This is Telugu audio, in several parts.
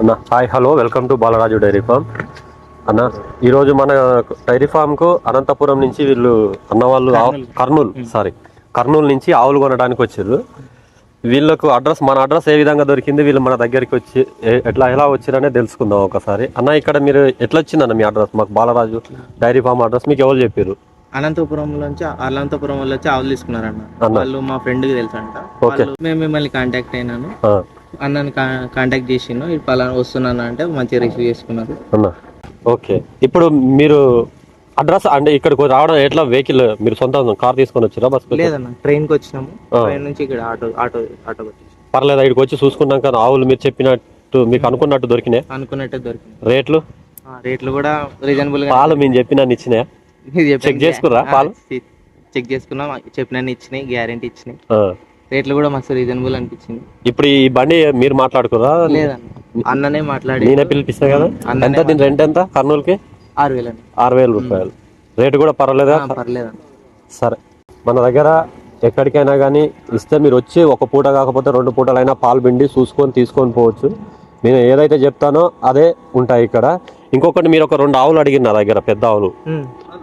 అన్న hi hello welcome to Balaraju dairy farm. అన్న ఈరోజు మన డైరీ ఫామ్కు అనంతపురం నుంచి వీళ్ళు అన్నవాళ్ళు కర్నూలు నుంచి ఆవులు కొనడానికి వచ్చారు. వీళ్ళకు మన అడ్రస్ ఏ విధంగా దొరికింది, వీళ్ళు మన దగ్గరికి వచ్చి ఎలా వచ్చారనే తెలుసుకుందాం ఒకసారి. అన్న ఇక్కడ మీరు ఎట్లా వచ్చిందన్న మీ అడ్రస్? మాకు బాలరాజు డైరీ ఫామ్ అడ్రస్ మీకు ఎవరు చెప్పారు? అనంతపురం వాళ్ళు వచ్చి ఆవులు తీసుకున్నారన్న. వాళ్ళు మా ఫ్రెండ్కి తెలుసు అంట. మేము మిమ్మల్ని కాంటాక్ట్ అయినాను, అన్నని కాంటాక్ట్ చేసిండు. పలానా వస్తున్నాను అంటే మంచిగా రిసీవ్ చేసుకున్నారు అన్న. ఓకే, ఇప్పుడు మీరు అడ్రస్ అంటే ఇక్కడికి రావడం ఎట్లా? వెహికల్ మీరు సొంత కార్ తీసుకొని వచ్చారా? బస్ లేదన్న, ట్రైన్కి వచ్చినాము. ట్రైన్ నుంచి ఇక్కడ ఆటో పర్లేదు. ఇక్కడికి వచ్చి చూసుకున్నాక ఆవులు మీరు చెప్పినట్టు మీకు అనుకున్నట్టు దొరికినాయి? అనుకున్నట్టే దొరికినాయి. రేట్లు కూడా రీజనబుల్. పాలు మేము చెప్పినట్టు ఇచ్చినాయా? చెక్ చేసుకురా? పాలు చెక్ చేసుకున్నాం, చెప్పినన్ని ఇచ్చినాయి, గ్యారెంటీ ఇచ్చినాయి. రేట్లు కూడా మస్తు రీజనబుల్ అనిపించింది. ఇప్పుడు ఈ బండి మీరు మాట్లాడుకురా? లేదన్న, అన్ననే మాట్లాడి నేనే పిలిపిస్తా కదా. ఎంత దీని రెంట్ ఎంత? కర్నూలుకి 6,000 రూపాయలు. రేటు కూడా పర్వాలేదా? పర్లేదన్న. సరే, మన దగ్గర ఎక్కడికైనా కానీ ఇస్తే మీరు వచ్చి ఒక పూట కాకపోతే 2 పూటలైనా పాలు పిండి చూసుకొని తీసుకొని పోవచ్చు. నేను ఏదైతే చెప్తానో అదే ఉంటాయి ఇక్కడ. ఇంకొకటి, మీరు ఒక 2 ఆవులు అడిగిన నా దగ్గర, పెద్ద ఆవులు,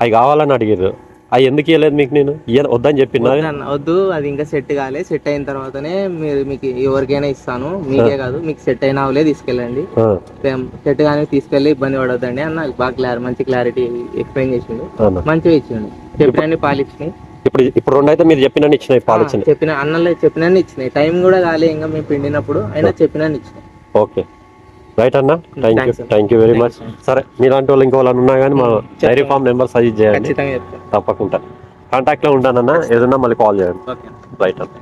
అవి కావాలని అడిగారు. అవి ఎందుకు ఇవ్వలేదు మీకు? నేను వద్దని చెప్పిన. వద్దు, అది ఇంకా సెట్ కాలే. సెట్ అయిన తర్వాతనే మీకు ఎవరికైనా ఇస్తాను, మీకే కాదు, మీకు సెట్ అయిన ఆవులే తీసుకెళ్ళండి. సెట్ కానీ తీసుకెళ్ళి ఇబ్బంది పడొద్దండి అన్న. బాగా మంచి క్లారిటీ ఎక్స్ప్లెయిన్ చేసిండు, మంచిగా ఇచ్చిండు. చెప్పినండి పాలు ఇచ్చినాయి. ఇప్పుడు 2 అయితే మీరు చెప్పినని ఇచ్చినాయి పాలు ఇచ్చినాయి. చెప్పినన్ని ఇచ్చినాయి. టైం కూడా కాలే ఇంకా మేము పిండినప్పుడు, అయినా చెప్పినన్ని ఇచ్చినాయి. ఓకే, రైట్ అన్న. Thank you very much. సరే, మీలాంటి వాళ్ళు ఇంకో వాళ్ళు ఉన్నా కానీ మా డైరీ ఫామ్ నెంబర్ సజెస్ట్ చేయండి, తప్పకుండా కాంటాక్ట్లో ఉంటానన్నా. ఏదన్నా మళ్ళీ కాల్ చేయండి. రైట్ అన్న.